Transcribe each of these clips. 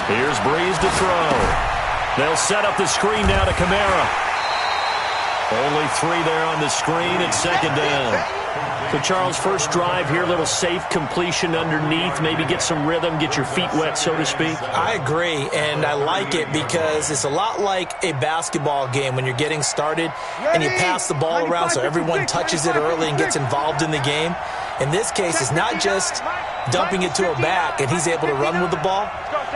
Here's Breeze to throw. They'll set up the screen now to Kamara. Only 3 there on the screen at second down. So, Charles, first drive here, little safe completion underneath, maybe get some rhythm, get your feet wet, so to speak. I agree, and I like it because it's a lot like a basketball game when you're getting started and you pass the ball around so everyone touches it early and gets involved in the game. In this case, it's not just dumping it to a back and he's able to run with the ball,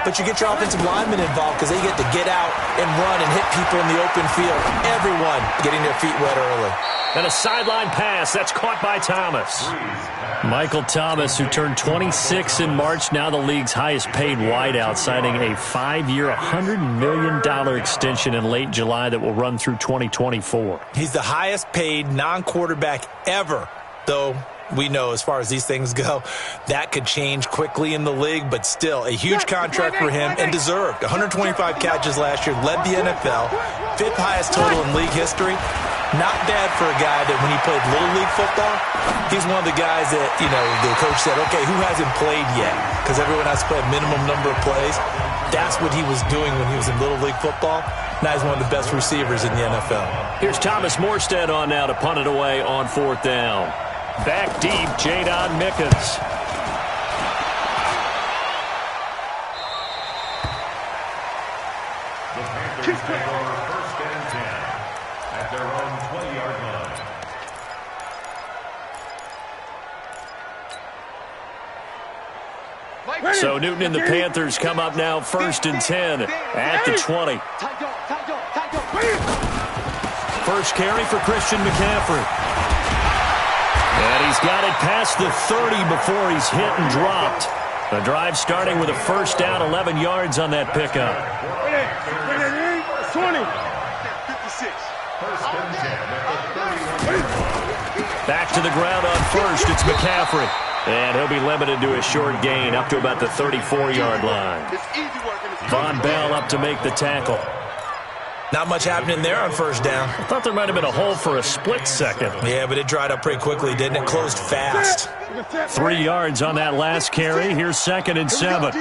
but you get your offensive linemen involved because they get to get out and run and hit people in the open field. Everyone getting their feet wet early. And a sideline pass. That's caught by Thomas. Michael Thomas, who turned 26 in March, now the league's highest-paid wideout, signing a 5-year, $100 million extension in late July that will run through 2024. He's the highest-paid non-quarterback ever, though we know as far as these things go, that could change quickly in the league, but still a huge contract for him and deserved. 125 catches last year, led the NFL, 5th highest total in league history. Not bad for a guy that when he played Little League football, he's one of the guys that, you know, the coach said, okay, who hasn't played yet? Because everyone has to play a minimum number of plays. That's what he was doing when he was in Little League football. Now he's one of the best receivers in the NFL. Here's Thomas Morstead on now to punt it away on 4th down. Back deep, Jadon Mickens. So Newton and the Panthers come up now 1st and 10 at the 20. First carry for Christian McCaffrey. And he's got it past the 30 before he's hit and dropped. The drive starting with a first down, 11 yards on that pickup. 20. Back to the ground on first. It's McCaffrey. And he'll be limited to a short gain up to about the 34-yard line. Von Bell up to make the tackle. Not much happening there on first down. I thought there might have been a hole for a split second. Yeah, but it dried up pretty quickly, didn't it? Closed fast. 3 yards on that last carry. Here's 2nd and 7.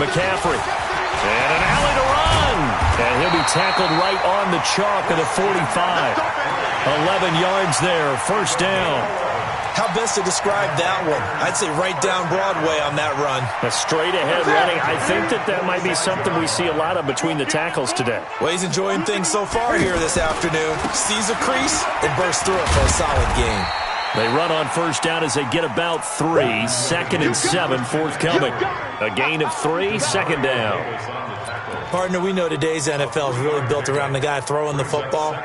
McCaffrey. And an alley to run. And he'll be tackled right on the chalk of the 45. 11 yards there, first down. How best to describe that one? I'd say right down Broadway on that run. A straight-ahead running. I think that might be something we see a lot of between the tackles today. Well, he's enjoying things so far here this afternoon. Sees a crease and bursts through it for a solid gain. They run on first down as they get about 3. 2nd and 7 forthcoming. A gain of 3, 2nd down. Partner, we know today's NFL is really built around the guy throwing the football.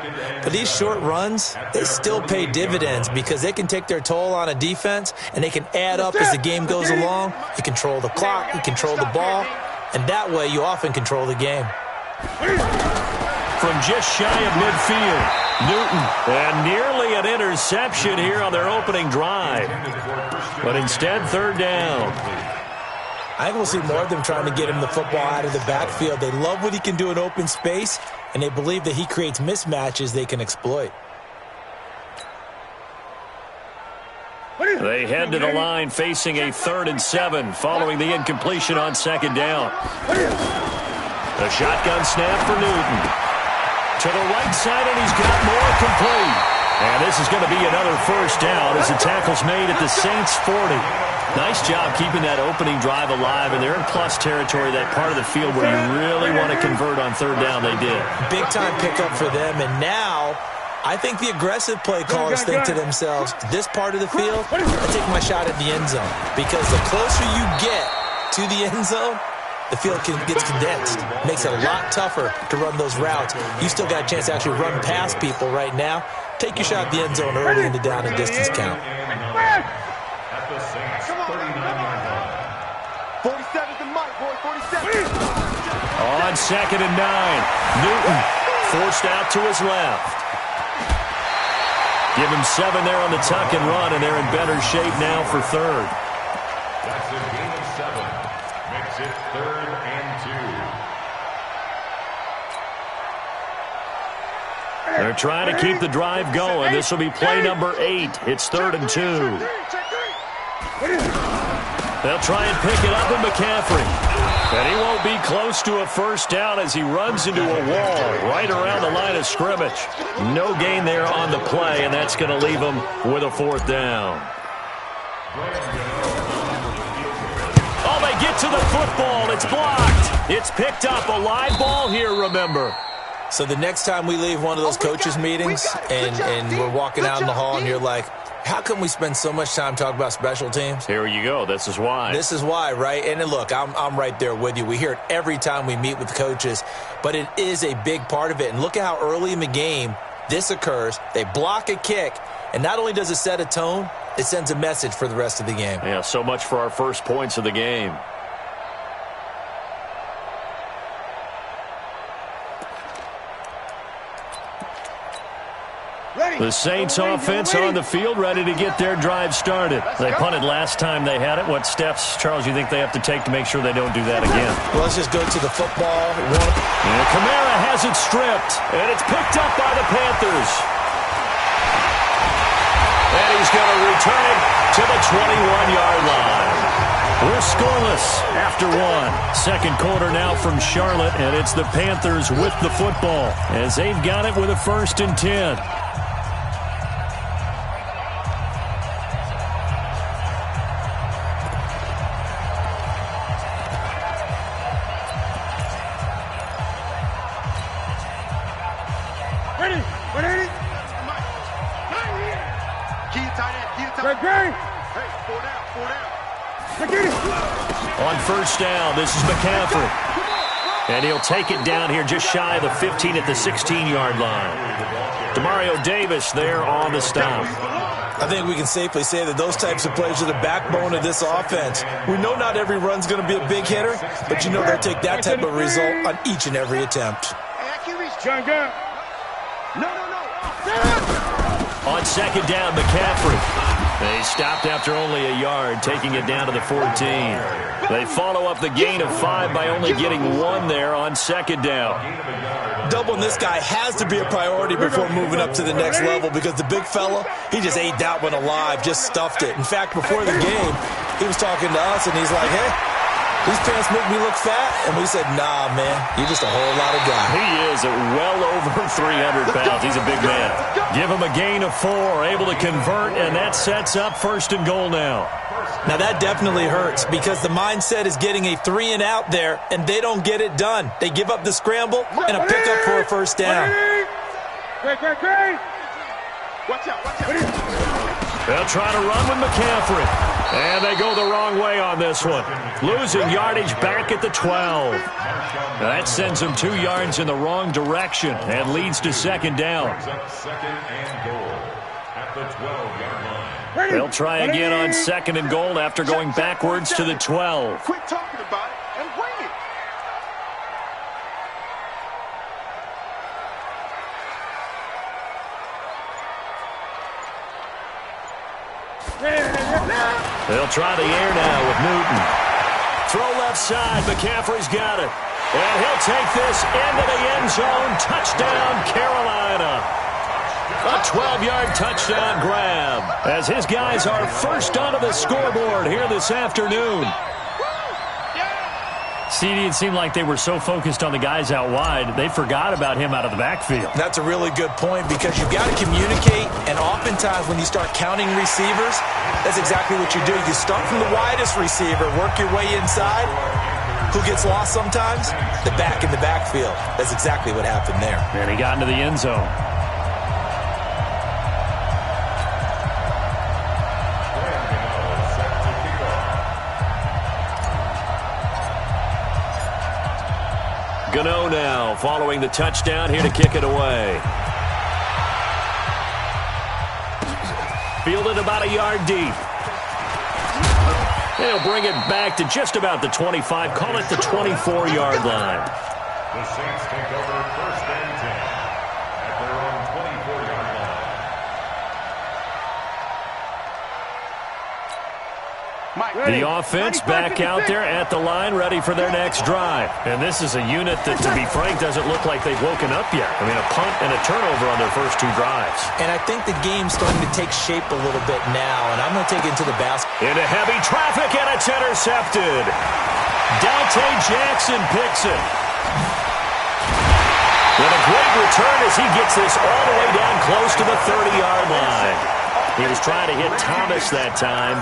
But these short runs, they still pay dividends because they can take their toll on a defense and they can add up as the game goes along. You control the clock, you control the ball, and that way you often control the game. From just shy of midfield, Newton. And nearly an interception here on their opening drive. But instead, 3rd down. I think we'll see more of them trying to get him the football out of the backfield. They love what he can do in open space, and they believe that he creates mismatches they can exploit. They head to the line facing a 3rd and 7 following the incompletion on 2nd down. The shotgun snap for Newton. To the right side, and he's got more complete. And this is going to be another first down as the tackle's made at the Saints' 40. Nice job keeping that opening drive alive, and they're in plus territory, that part of the field where you really want to convert on 3rd down. They did. Big-time pickup for them, and now I think the aggressive play callers think to themselves, this part of the field, I take my shot at the end zone, because the closer you get to the end zone, the field gets condensed. Makes it a lot tougher to run those routes. You still got a chance to actually run past people right now. Take your shot at the end zone early in the down and distance count. On 2nd and 9, Newton forced out to his left. Give him 7 there on the tuck and run, and they're in better shape now for 3rd. That's a gain of 7. Makes it 3rd and 2. They're trying to keep the drive going. This will be play number 8. It's 3rd and 2. They'll try and pick it up with McCaffrey. And he won't be close to a first down as he runs into a wall right around the line of scrimmage. No gain there on the play, and that's going to leave him with a 4th down. Oh, they get to the football. It's blocked. It's picked up. A live ball here, remember. So the next time we leave one of those coaches' meetings and we're walking out in the hall and you're like, how come we spend so much time talking about special teams? Here you go. This is why. This is why, right? And look, I'm right there with you. We hear it every time we meet with coaches, but it is a big part of it. And look at how early in the game this occurs. They block a kick, and not only does it set a tone, it sends a message for the rest of the game. Yeah, so much for our first points of the game. The Saints offense on the field, ready to get their drive started. They punted last time they had it. What steps, Charles, you think they have to take to make sure they don't do that again? Well, let's just go to the football. And Kamara has it stripped, and it's picked up by the Panthers. And he's going to return it to the 21-yard line. We're scoreless after one. Second quarter now from Charlotte, and it's the Panthers with the football as they've got it with a 1st and 10. On 1st down, this is McCaffrey. And he'll take it down here just shy of the 15 at the 16-yard line. Demario Davis there on the stop. I think we can safely say that those types of plays are the backbone of this offense. We know not every run's going to be a big hitter, but you know they'll take that type of result on each and every attempt. On 2nd down, McCaffrey. They stopped after only a yard, taking it down to the 14. They follow up the gain of 5 by only getting 1 there on 2nd down. Doubling this guy has to be a priority before moving up to the next level because the big fella, he just ate that one alive, just stuffed it. In fact, before the game, he was talking to us, and he's like, hey, these pants make me look fat. And we said, nah, man, you're just a whole lot of guy. He is at well over 300 pounds. He's a big man. Give him a gain of 4, able to convert, and that sets up 1st and goal now. Now, that definitely hurts because the mindset is getting a 3 and out there, and they don't get it done. They give up the scramble and a pickup for a 1st down. Watch out. They'll try to run with McCaffrey. And they go the wrong way on this one. Losing yardage back at the 12. That sends them 2 yards in the wrong direction and leads to 2nd down. 2nd and goal at the 12-yard line. They'll try again on 2nd and goal after going backwards to the 12. Quit talking about it and bring it. They'll try the air now with Newton. Throw left side. McCaffrey's got it. And he'll take this into the end zone. Touchdown, Carolina. A 12-yard touchdown grab as his guys are first onto the scoreboard here this afternoon. CD, it seemed like they were so focused on the guys out wide, they forgot about him out of the backfield. That's a really good point because you've got to communicate, and oftentimes when you start counting receivers, that's exactly what you do. You start from the widest receiver, work your way inside. Who gets lost sometimes? The back in the backfield. That's exactly what happened there. And he got into the end zone. Gano now following the touchdown here to kick it away. Fielded about a yard deep. They'll bring it back to just about the 25. Call it the 24-yard line. The Saints take over 1st and 10 at their own 24-yard line. The offense back out there at the line, ready for their next drive. And this is a unit that, to be frank, doesn't look like they've woken up yet. I mean, a punt and a turnover on their first 2 drives. And I think the game's starting to take shape a little bit now, and I'm going to take it into the basket. Into heavy traffic, and it's intercepted. intercepted. Dante Jackson picks it. With a great return as he gets this all the way down close to the 30-yard line. He was trying to hit Thomas that time.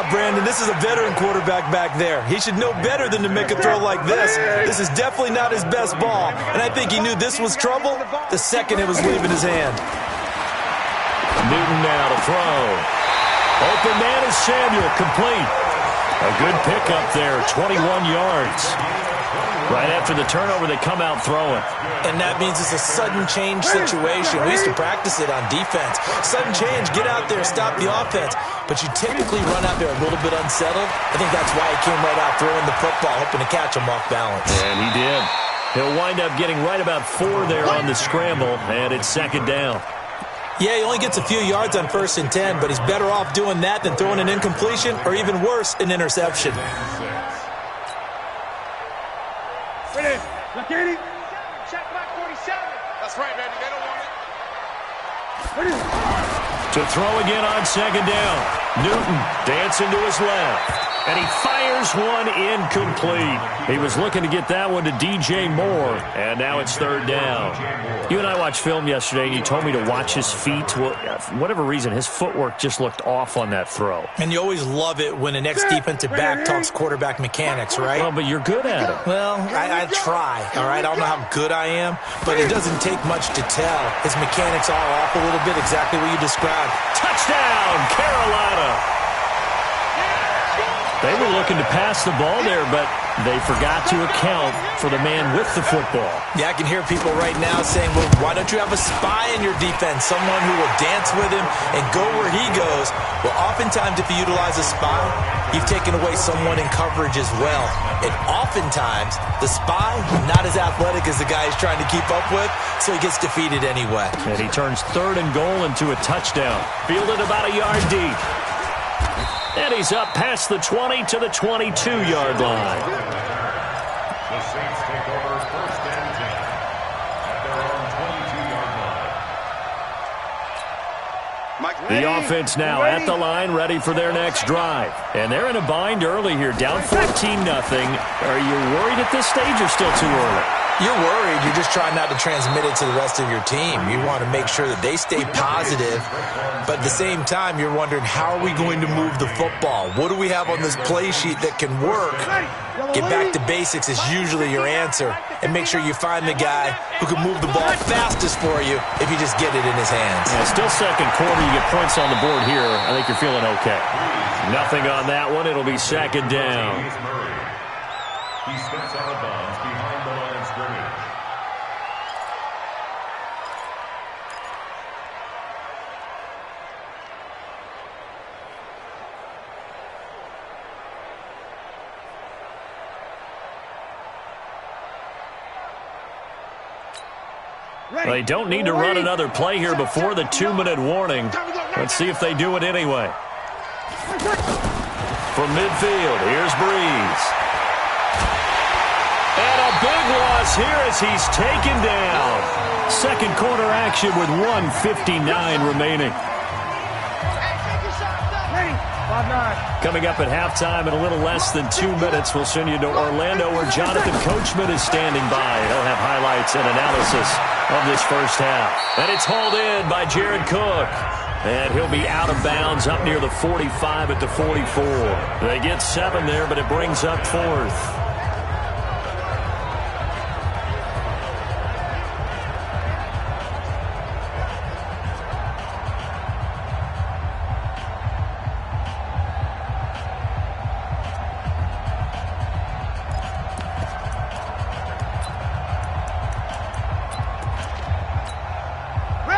Brandon, this is a veteran quarterback back there. He should know better than to make a throw like this. This is definitely not his best ball, and I think he knew this was trouble the second it was leaving his hand. Newton now to throw. Open man is Samuel, complete. A good pickup there, 21 yards. Right after the turnover, they come out throwing. And that means it's a sudden change situation. We used to practice it on defense. Sudden change, get out there, stop the offense. But you typically run out there a little bit unsettled. I think that's why he came right out throwing the football, hoping to catch him off balance. And he did. He'll wind up getting right about 4 there on the scramble, and it's second down. Yeah, he only gets a few yards on 1st and 10, but he's better off doing that than throwing an incompletion or even worse, an interception. Look at him. Check back 47. That's right, man. They don't want it. To throw again on second down. Newton dancing to his left. And he fires one incomplete. He was looking to get that one to DJ Moore. And now it's third down. You and I watched film yesterday, and you told me to watch his feet. Well, for whatever reason, his footwork just looked off on that throw. And you always love it when an ex-defensive back talks quarterback mechanics, right? Well, but you're good at it. Well, I try, all right? I don't know how good I am, but it doesn't take much to tell. His mechanics are off a little bit, exactly what you described. Touchdown, Carolina! They were looking to pass the ball there, but they forgot to account for the man with the football. Yeah, I can hear people right now saying, well, why don't you have a spy in your defense, someone who will dance with him and go where he goes? Well, oftentimes if you utilize a spy, you've taken away someone in coverage as well. And oftentimes, the spy, not as athletic as the guy he's trying to keep up with, so he gets defeated anyway. And he turns 3rd and goal into a touchdown. Fielded about a yard deep. And he's up past the 20 to the 22-yard line. The Saints take over 1st and 10 at their own 22-yard line. The offense now at the line, ready for their next drive. And they're in a bind early here, down 14-0. Are you worried at this stage or still too early? You're worried. You're just trying not to transmit it to the rest of your team. You want to make sure that they stay positive, but at the same time, you're wondering, how are we going to move the football? What do we have on this play sheet that can work? Get back to basics is usually your answer, and make sure you find the guy who can move the ball fastest for you if you just get it in his hands. Yeah, still second quarter. You get points on the board here. I think you're feeling okay. Nothing on that one. It'll be second down. He steps out of bounds behind the line of scrimmage. They don't need to run another play here before the 2-minute warning. Let's see if they do it anyway. From midfield, here's Breeze. And a big loss here as he's taken down. Second quarter action with 1:59 remaining. Coming up at halftime in a little less than 2 minutes, we'll send you to Orlando where Jonathan Coachman is standing by. He'll have highlights and analysis of this first half. And it's hauled in by Jared Cook. And he'll be out of bounds up near the 45 at the 44. They get 7 there, but it brings up 4th.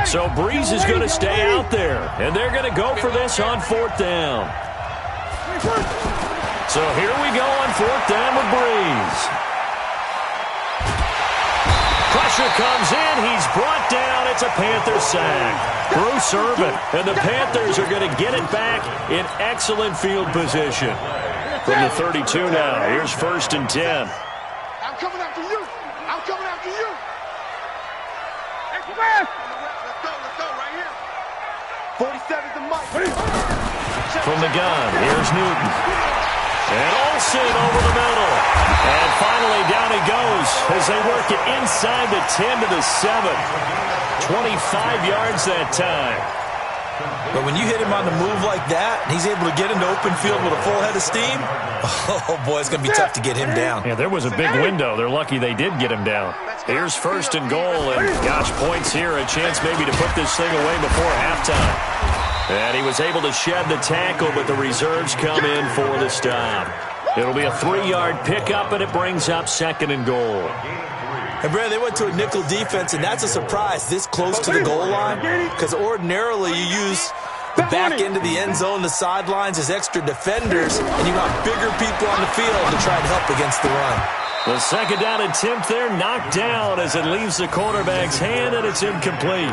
So Breeze is going to stay out there, and they're going to go for this on 4th down. So here we go on 4th down with Breeze. Pressure comes in. He's brought down. It's a Panther sack. Bruce Irvin, and the Panthers are going to get it back in excellent field position. From the 32 now, here's 1st and 10. I'm coming after you. I'm coming after you. Express. Let's go right here. 47's the mic. From the gun, here's Newton. Wilson over the middle. And finally, down he goes as they work it inside the 10 to the 7. 25 yards that time. But when you hit him on the move like that, and he's able to get into open field with a full head of steam, oh, boy, it's going to be tough to get him down. Yeah, there was a big window. They're lucky they did get him down. Here's first and goal, and gosh, points here. A chance maybe to put this thing away before halftime. And he was able to shed the tackle, but the reserves come in for the stop. It'll be a 3-yard pickup, and it brings up second and goal. And, Brad, they went to a nickel defense, and that's a surprise this close to the goal line, because ordinarily you use the back end of the end zone, the sidelines as extra defenders, and you got bigger people on the field to try and help against the run. The second down attempt there knocked down as it leaves the quarterback's hand, and it's incomplete.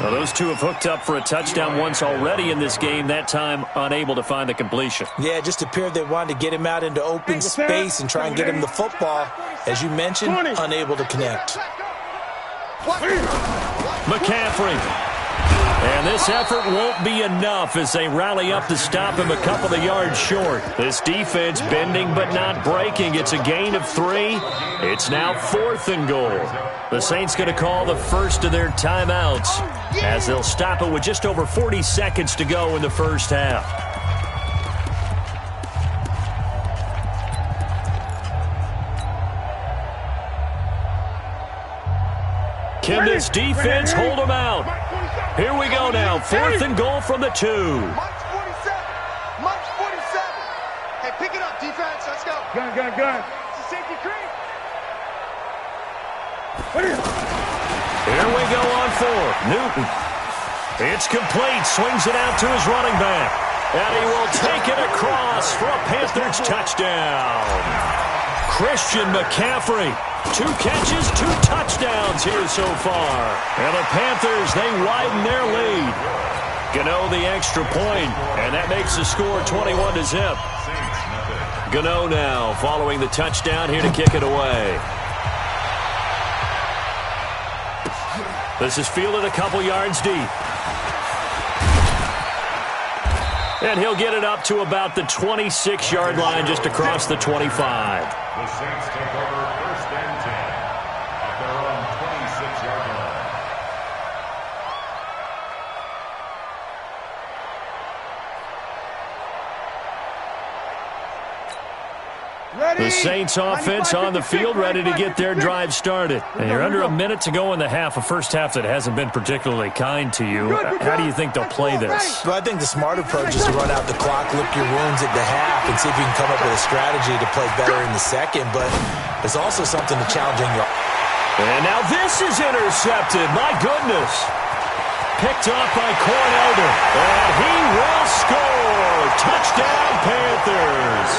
Now, those two have hooked up for a touchdown once already in this game, that time unable to find the completion. Yeah, it just appeared they wanted to get him out into open space and try and get him the football. As you mentioned, unable to connect. McCaffrey. And this effort won't be enough as they rally up to stop him a couple of yards short. This defense bending but not breaking. It's a gain of 3. It's now 4th and goal. The Saints going to call the first of their timeouts as they'll stop it with just over 40 seconds to go in the first half. Can this defense hold them out? Here we go now. 4th and goal from the 2. March 47. March 47. Hey, pick it up, defense. Let's go. Gun. It's a safety creep. Here we go on 4. Newton. It's complete. Swings it out to his running back. And he will take it across for a Panthers touchdown. Christian McCaffrey. 2 catches, 2 touchdowns here so far. And the Panthers, they widen their lead. Gano the extra point, and that makes the score 21-0. Gano now following the touchdown here to kick it away. This is fielded a couple yards deep. And he'll get it up to about the 26-yard line just across the 25. The Saints take over first and 10 at their own 26-yard line. The Saints offense on the field ready to get their drive started. And you're under a minute to go in the half, a first half that hasn't been particularly kind to you. How do you think they'll play this? Well, I think the smart approach is to run out the clock, lick your wounds at the half, and see if you can come up with a strategy to play better in the second. But there's also something to challenging you. And now this is intercepted. My goodness. Picked off by Cornelder. And he will score. Touchdown, Panthers.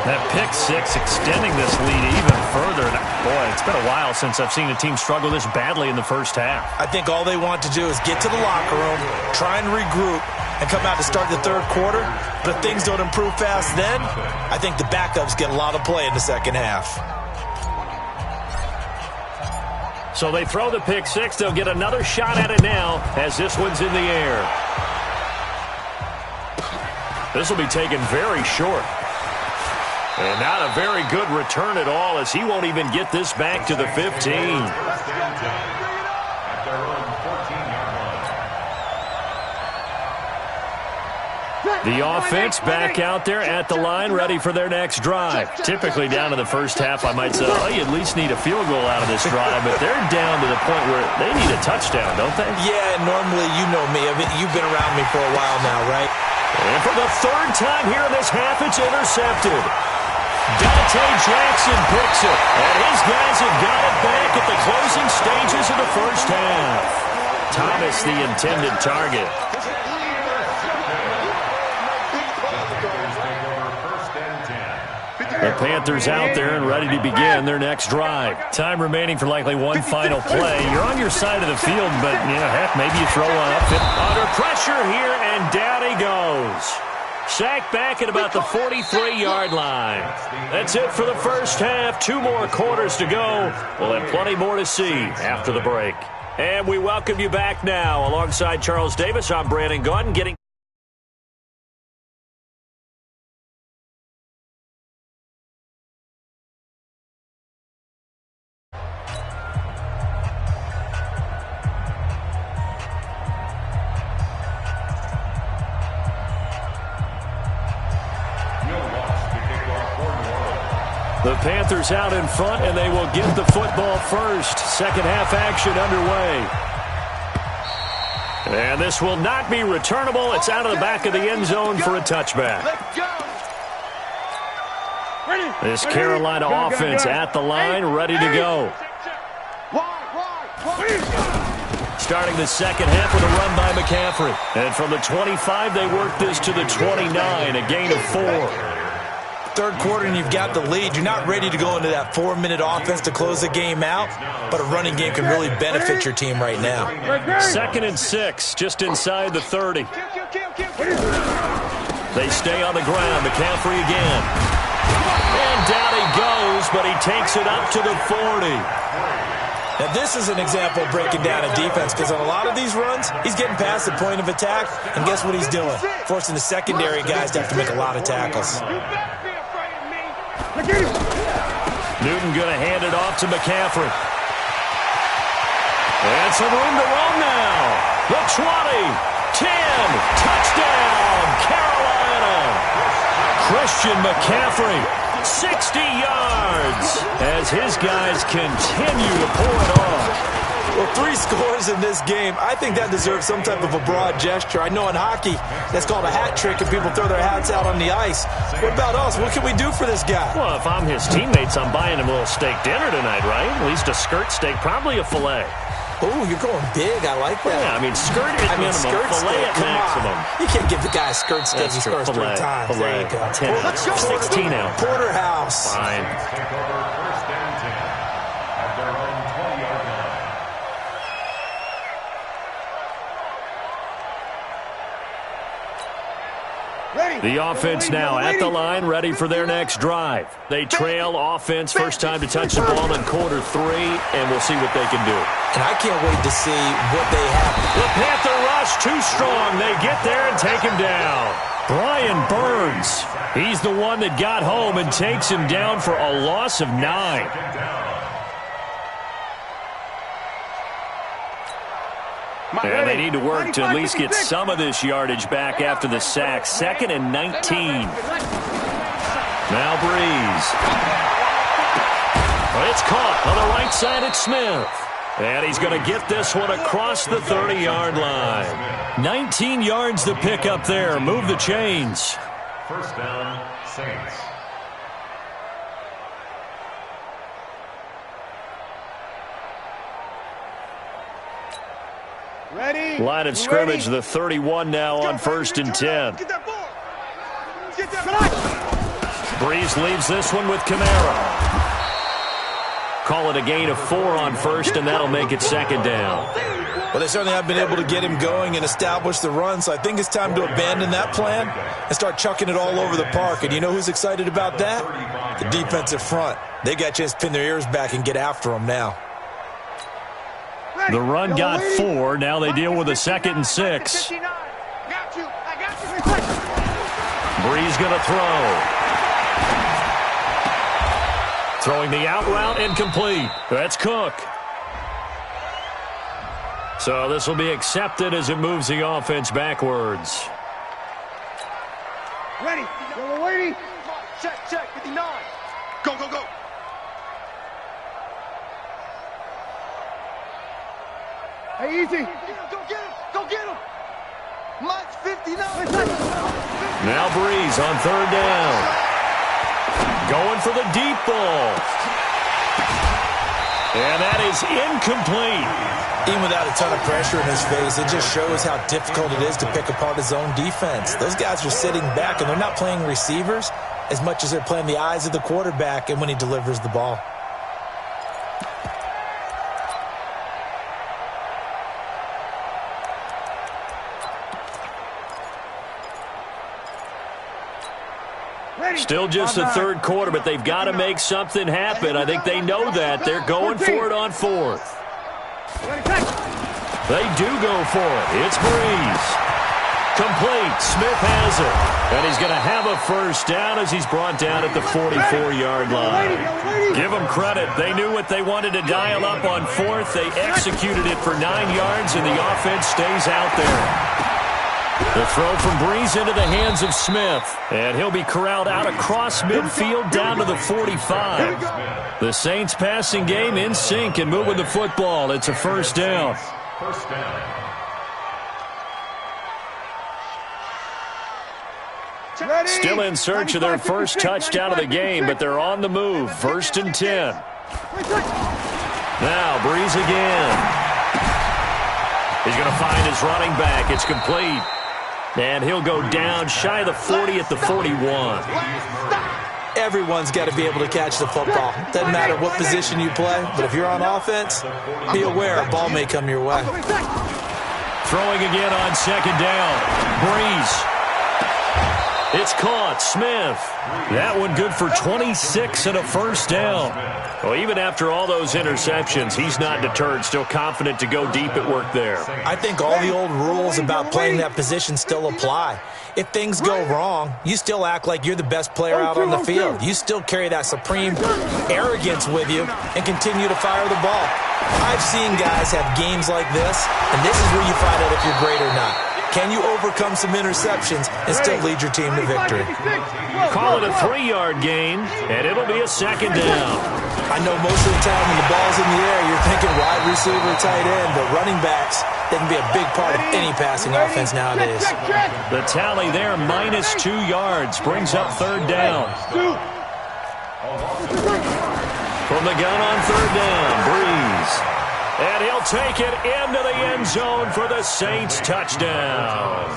That pick 6 extending this lead even further. Boy, it's been a while since I've seen a team struggle this badly in the first half. I think all they want to do is get to the locker room, try and regroup, and come out to start the third quarter. But if things don't improve fast then, I think the backups get a lot of play in the second half. So they throw the pick 6. They'll get another shot at it now as this one's in the air. This will be taken very short. And not a very good return at all as he won't even get this back to the 15. The offense back out there at the line ready for their next drive. Typically down to the first half, I might say, oh, you at least need a field goal out of this drive. But they're down to the point where they need a touchdown, don't they? Yeah, normally you know me. You've been around me for a while now, right? And for the 3rd time here in this half, it's intercepted. Dante Jackson picks it, and his guys have got it back at the closing stages of the first half. Thomas, the intended target. The Panthers out there and ready to begin their next drive. Time remaining for likely one final play. You're on your side of the field, but, heck, maybe you throw one up. Under pressure here, and down he goes. Sacked back at about the 43-yard line. That's it for the first half. 2 more quarters to go. We'll have plenty more to see after the break. And we welcome you back now. Alongside Charles Davis, I'm Brandon Gaudin getting The Panthers out in front, and they will get the football first. Second half action underway. And this will not be returnable. It's out of the back of the end zone for a touchback. This Carolina offense at the line, ready to go. Starting the second half with a run by McCaffrey. And from the 25, they work this to the 29, a gain of 4. Third quarter and you've got the lead. You're not ready to go into that 4-minute offense to close the game out, but a running game can really benefit your team right now. 2nd and 6, just inside the 30. They stay on the ground. McCaffrey again. And down he goes, but he takes it up to the 40. Now, this is an example of breaking down a defense because on a lot of these runs, he's getting past the point of attack, and guess what he's doing? Forcing the secondary guys to have to make a lot of tackles. Newton going to hand it off to McCaffrey. And some room to run now. The 20, 10, touchdown, Carolina. Christian McCaffrey, 60 yards as his guys continue to pull it off. Well, 3 scores in this game. I think that deserves some type of a broad gesture. I know in hockey, that's called a hat trick, and people throw their hats out on the ice. What about us? What can we do for this guy? Well, if I'm his teammates, I'm buying him a little steak dinner tonight, right? At least a skirt steak, probably a filet. Oh, you're going big. I like that. Yeah, I mean, skirt at minimum, skirt filet steak, at come maximum. on. You can't give the guy a skirt steak. He scores 3 times. There you go. 10 ounce, 16 ounce. Porterhouse. Fine. Take over 1st and 10 at their own 20-yard line. The offense now at the line, ready for their next drive. They trail offense, first time to touch the ball in quarter 3, and we'll see what they can do. And I can't wait to see what they have. The Panther rush too strong. They get there and take him down. Brian Burns, he's the one that got home and takes him down for a loss of 9. And they need to work to at least get some of this yardage back after the sack. 2nd and 19. Now Breeze. It's caught on the right side at Smith. And he's going to get this one across the 30-yard line. 19 yards to pick up there. Move the chains. 1st down, Saints. Ready? Line of scrimmage, the 31 now on 1st and 10. Get that ball. Get that ball. Breeze leaves this one with Kamara. Call it a gain of 4 on 1st, and that'll make it 2nd down. Well, they certainly have been able to get him going and establish the run, so I think it's time to abandon that plan and start chucking it all over the park. And you know who's excited about that? The defensive front. They got a chance to pin their ears back and get after him now. The run got 4. Now they deal with a 2nd and 6. Breeze going to throw. Throwing the out route incomplete. That's Cook. So this will be accepted as it moves the offense backwards. Ready. Yellow waiting. Check. 59. Go. Hey, easy. Go get him. Mike's 59. Now Breeze on 3rd down. Going for the deep ball. And that is incomplete. Even without a ton of pressure in his face, it just shows how difficult it is to pick apart his own defense. Those guys are sitting back, and they're not playing receivers as much as they're playing the eyes of the quarterback and when he delivers the ball. Still just the 3rd quarter, but they've got to make something happen. I think they know that. They're going for it on 4th. They do go for it. It's Breeze. Complete. Smith has it. And he's going to have a 1st down as he's brought down at the 44-yard line. Give them credit. They knew what they wanted to dial up on 4th. They executed it for 9 yards, and the offense stays out there. The throw from Breeze into the hands of Smith. And he'll be corralled out across midfield down to the 45. The Saints passing game in sync and moving the football. It's a first down. First down. Still in search of their first touchdown of the game, but they're on the move. First and 10. Now Breeze again. He's going to find his running back. It's complete. And he'll go down shy of the 40 at the 41. Everyone's got to be able to catch the football. Doesn't matter what position you play, but if you're on offense, be aware a ball may come your way. Throwing again on second down. Breeze. It's caught. Smith. That one good for 26 and a first down. Well, even after all those interceptions, he's not deterred. Still confident to go deep at work there. I think all the old rules about playing that position still apply. If things go wrong, you still act like you're the best player out on the field. You still carry that supreme arrogance with you and continue to fire the ball. I've seen guys have games like this, and this is where you find out if you're great or not. Can you overcome some interceptions and still lead your team to victory? Call it a 3-yard gain, and it'll be a second down. I know most of the time when the ball's in the air, you're thinking wide receiver, tight end, but running backs, they can be a big part of any passing offense nowadays. The tally there, minus 2 yards, brings up third down. From the gun on third down, Breeze. And he'll take it into the end zone for the Saints touchdown.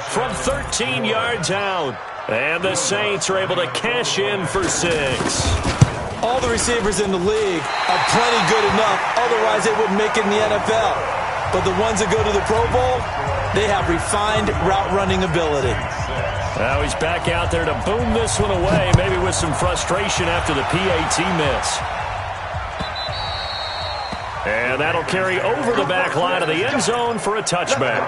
From 13 yards out. And the Saints are able to cash in for 6. All the receivers in the league are plenty good enough. Otherwise, they wouldn't make it in the NFL. But the ones that go to the Pro Bowl, they have refined route running ability. Now he's back out there to boom this one away, maybe with some frustration after the PAT miss. And that'll carry over the back line of the end zone for a touchback.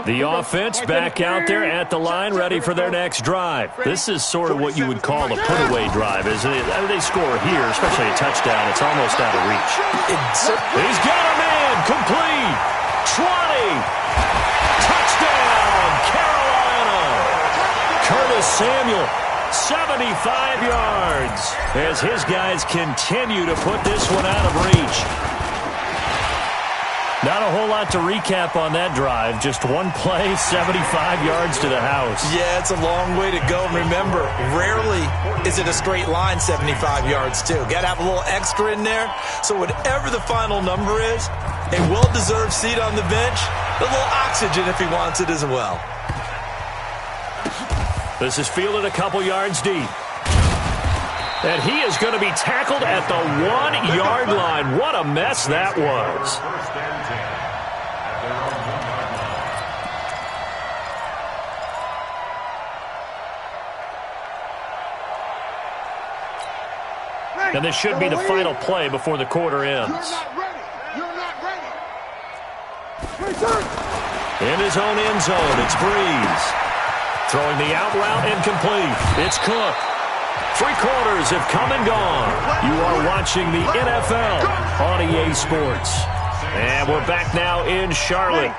The offense back out there at the line, ready for their next drive. This is sort of what you would call a put-away drive, isn't it? They score here, especially a touchdown. It's almost out of reach. He's got a man, complete. 20. Touchdown, Carolina. Curtis Samuel. 75 yards as his guys continue to put this one out of reach. Not a whole lot to recap on that drive. Just one play, 75 yards to the house. Yeah, it's a long way to go. Remember, rarely is it a straight line 75 yards, too. Got to have a little extra in there. So whatever the final number is, a well-deserved seat on the bench, a little oxygen if he wants it as well. This is fielded a couple yards deep. And he is going to be tackled at the 1-yard line. What a mess that was. And this should be the final play before the quarter ends. You're not ready. In his own end zone, it's Breeze. Throwing the out route incomplete. It's Cook. 3 quarters have come and gone. You are watching the NFL on EA Sports. And we're back now in Charlotte.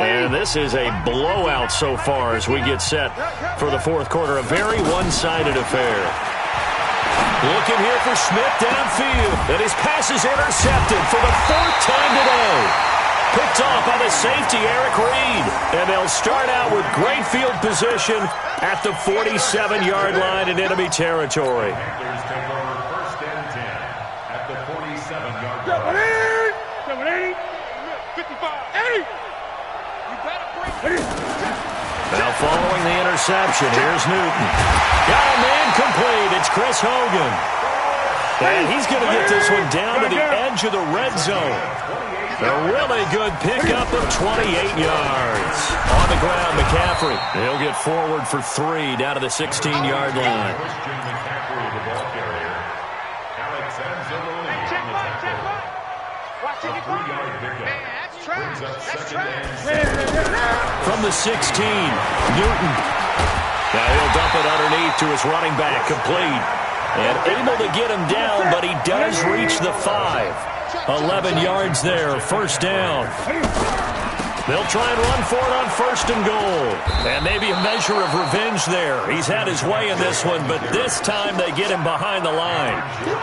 And this is a blowout so far as we get set for the fourth quarter. A very one-sided affair. Looking here for Smith downfield. And his pass is intercepted for the 4th time today. Picked off by the safety, Eric Reed. And they'll start out with great field position at the 47-yard line in enemy territory. Panthers take over first and 10 at the 47-yard line. 80. 55. 80. You better break. Now following the interception, here's Newton. Got a man complete. It's Chris Hogan. And he's going to get this one down to the edge of the red zone. A really good pickup of 28 yards. On the ground, McCaffrey. He'll get forward for 3 down to the 16-yard line. Christian McCaffrey, the ball carrier. Alex Anzalone. Check back. Watching it. 3-yard pickup. Man, that's trash. Brings up That's second trash. and 7. From the 16, Newton. Now he'll dump it underneath to his running back, complete. And able to get him down, but he does reach the 5. 11 yards there, first down. They'll try and run for it on first and goal. And maybe a measure of revenge there. He's had his way in this one, but this time they get him behind the line.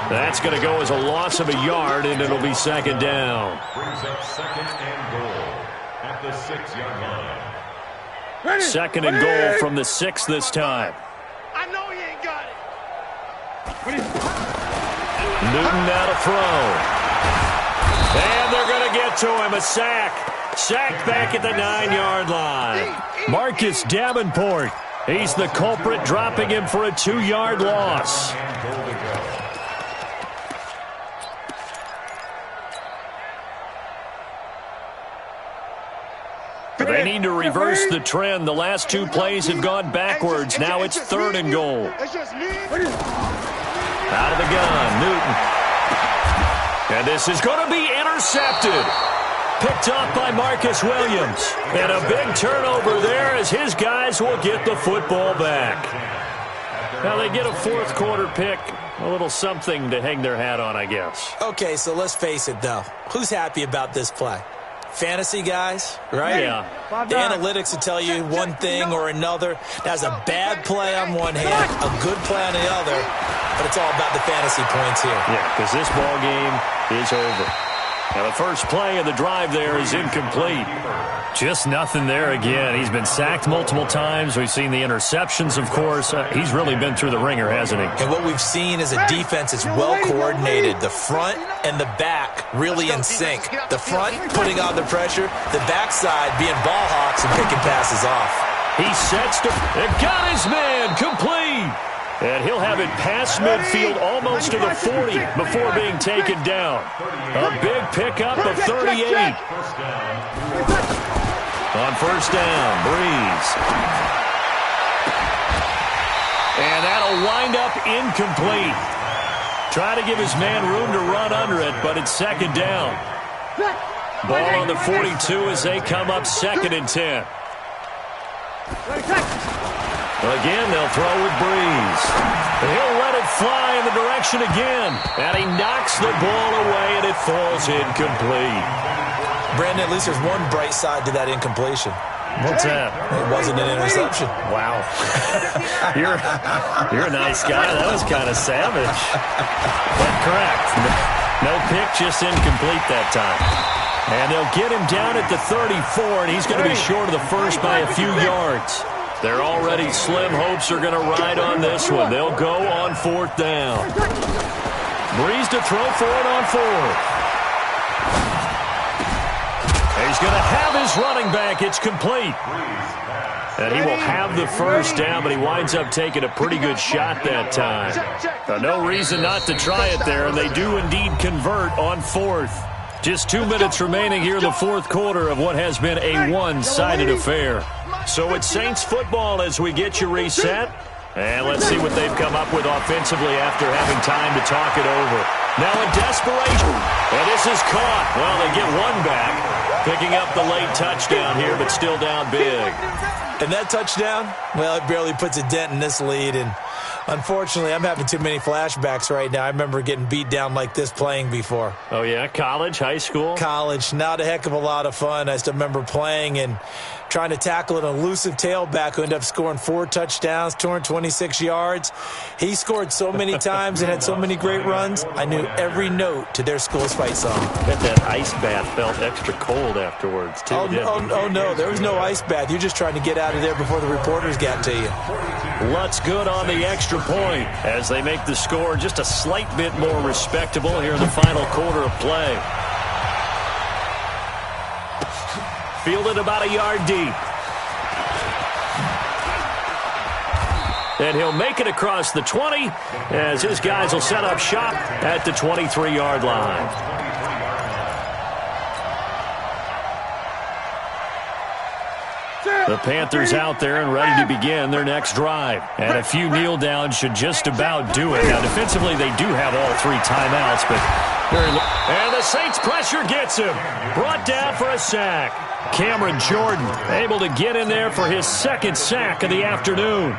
That's going to go as a loss of a yard, and it'll be second down. Brings up second and goal at the 6-yard line. Second and goal from the 6 this time. I know he ain't got it. Newton now to throw. And they're going to get to him, a sack. Sacked back at the 9-yard line. Marcus Davenport, he's the culprit, dropping him for a 2-yard loss. They need to reverse the trend. The last 2 plays have gone backwards. Now it's third and goal. Out of the gun, Newton. And this is going to be intercepted. Picked off by Marcus Williams. And a big turnover there as his guys will get the football back. Now they get a fourth quarter pick. A little something to hang their hat on, I guess. Okay, so let's face it, though. Who's happy about this play? Fantasy guys, right? Yeah. The analytics will tell you one thing or another. That's a bad play on one hand, a good play on the other, but it's all about the fantasy points here. Yeah, because this ball game is over. Now the first play of the drive there is incomplete. Just nothing there again. He's been sacked multiple times. We've seen the interceptions, of course. He's really been through the ringer, hasn't he? And what we've seen is a defense that's well coordinated. The front and the back really in sync. The front putting on the pressure, the backside being ball hawks and picking passes off. He sets to and got his man complete. And he'll have it past midfield almost to the 40 before being taken down. A big pickup of 38. On first down, Breeze. And that'll wind up incomplete. Try to give his man room to run under it, but it's second down. Ball on the 42 as they come up second and 10. Again, they'll throw with Breeze. He'll let it fly in the direction again. And he knocks the ball away, and it falls incomplete. Brandon, at least there's one bright side to that incompletion. What's that? It wasn't an interception. Wow. You're a nice guy. That was kind of savage. But correct. No pick, just incomplete that time. And they'll get him down at the 34, and he's going to be short of the first by a few yards. They're already slim hopes are going to ride on this one. They'll go on fourth down. Breeze to throw for it on fourth. He's going to have his running back. It's complete. And he will have the first down, but he winds up taking a pretty good shot that time. No reason not to try it there, and they do indeed convert on fourth. Just 2 minutes remaining here in the fourth quarter of what has been a one-sided affair. So it's Saints football as we get you reset. And let's see what they've come up with offensively after having time to talk it over. Now in desperation. And this is caught. Well, they get one back. Picking up the late touchdown here, but still down big. And that touchdown, well, it barely puts a dent in this lead. And unfortunately, I'm having too many flashbacks right now. I remember getting beat down like this playing before. Oh, yeah? College, high school? College. Not a heck of a lot of fun. I still remember playing and trying to tackle an elusive tailback who ended up scoring 4 touchdowns, 226 yards. He scored so many times and had so many great runs, I knew every note to their school's fight song. Bet that ice bath felt extra cold afterwards, too. Oh, no. There was no ice bath. You're just trying to get out of there before the reporters got to you. Lutz good on the extra point as they make the score just a slight bit more respectable here in the final quarter of play. Fielded about a yard deep. And he'll make it across the 20 as his guys will set up shop at the 23-yard line. The Panthers out there and ready to begin their next drive. And a few kneel downs should just about do it. Now, defensively, they do have all 3 timeouts, but and the Saints pressure gets him. Brought down for a sack. Cameron Jordan able to get in there for his second sack of the afternoon.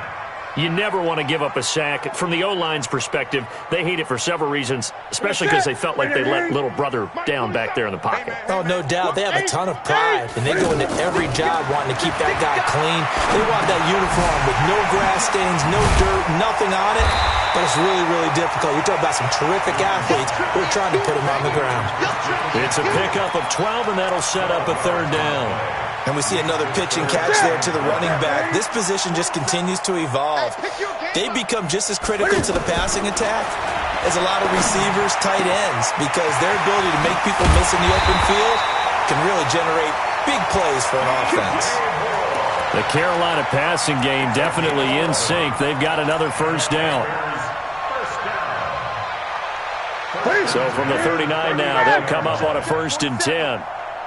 You never want to give up a sack. From the O-line's perspective, they hate it for several reasons, especially because they felt like they let little brother down back there in the pocket. Oh, no doubt. They have a ton of pride, and they go into every job wanting to keep that guy clean. They want that uniform with no grass stains, no dirt, nothing on it, but it's really, really difficult. You're talking about some terrific athletes who are trying to put him on the ground. It's a pickup of 12, and that'll set up a third down. And we see another pitch and catch there to the running back. This position just continues to evolve. They become just as critical to the passing attack as a lot of receivers, tight ends, because their ability to make people miss in the open field can really generate big plays for an offense. The Carolina passing game definitely in sync. They've got another first down. So from the 39 now, they'll come up on a 1st and 10.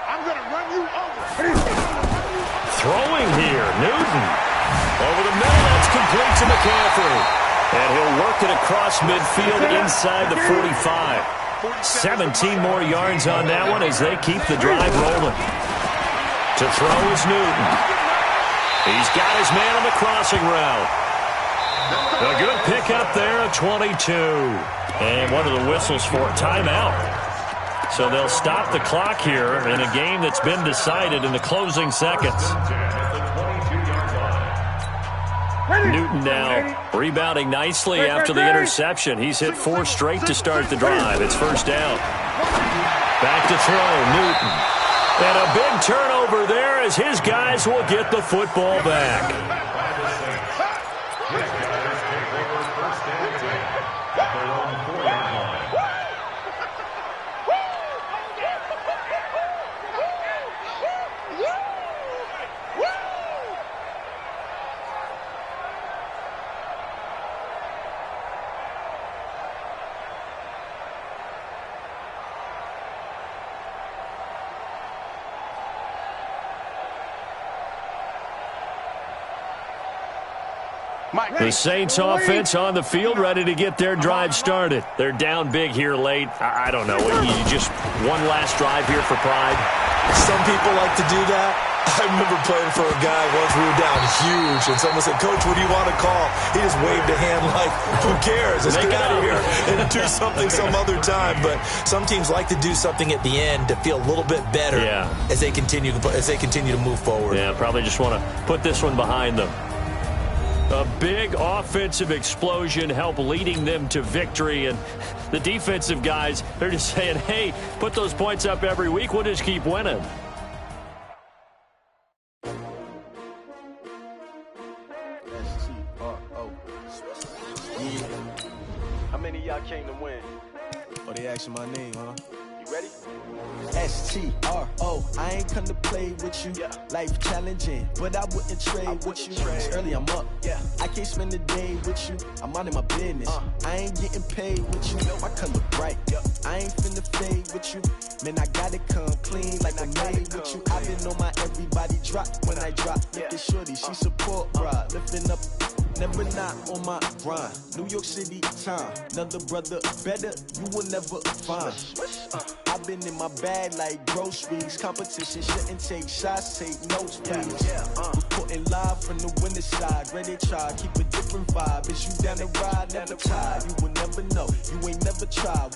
I'm going to run you over. Throwing here, Newton. Over the middle, that's complete to McCaffrey. And he'll work it across midfield inside the 45. 17 more yards on that one as they keep the drive rolling. To throw is Newton. He's got his man on the crossing route. A good pickup there at 22. And one of the whistles for timeout. So they'll stop the clock here in a game that's been decided in the closing seconds. Newton now rebounding nicely after the interception. He's hit 4 straight to start the drive. It's first down. Back to throw, Newton. And a big turnover there as his guys will get the football back. The Saints offense on the field, ready to get their drive started. They're down big here late. I don't know. You just one last drive here for pride. Some people like to do that. I remember playing for a guy once. We were down huge, and someone said, "Coach, what do you want to call?" He just waved a hand like, "Who cares? Let's get out of here and do something some other time." But some teams like to do something at the end to feel a little bit better as they continue to move forward. Yeah, probably just want to put this one behind them. A big offensive explosion helped leading them to victory, and the defensive guys, they're just saying, hey, put those points up every week, we'll just keep winning. How many of y'all came to win? Oh, they asking my name, huh? You ready? STRO, I ain't come to play with you. Life challenging, but I wouldn't trade with you. It's early, I'm up. I can't spend the day with you. I'm out in my business. I ain't getting paid with you. My color bright. I ain't finna fade with you. Man, I gotta come clean like I made with you. I've been on my everybody drop when I drop. Look at shorty, she support, bruh. Lifting up. Never not on my grind. New York City time. Another brother better, you will never find. I've been in my bag like groceries. Competition shouldn't take shots, take notes, please. Reporting live from the winter side. Ready to try, keep a different vibe. Is you down the ride, never tired. You will never know, you ain't never tried.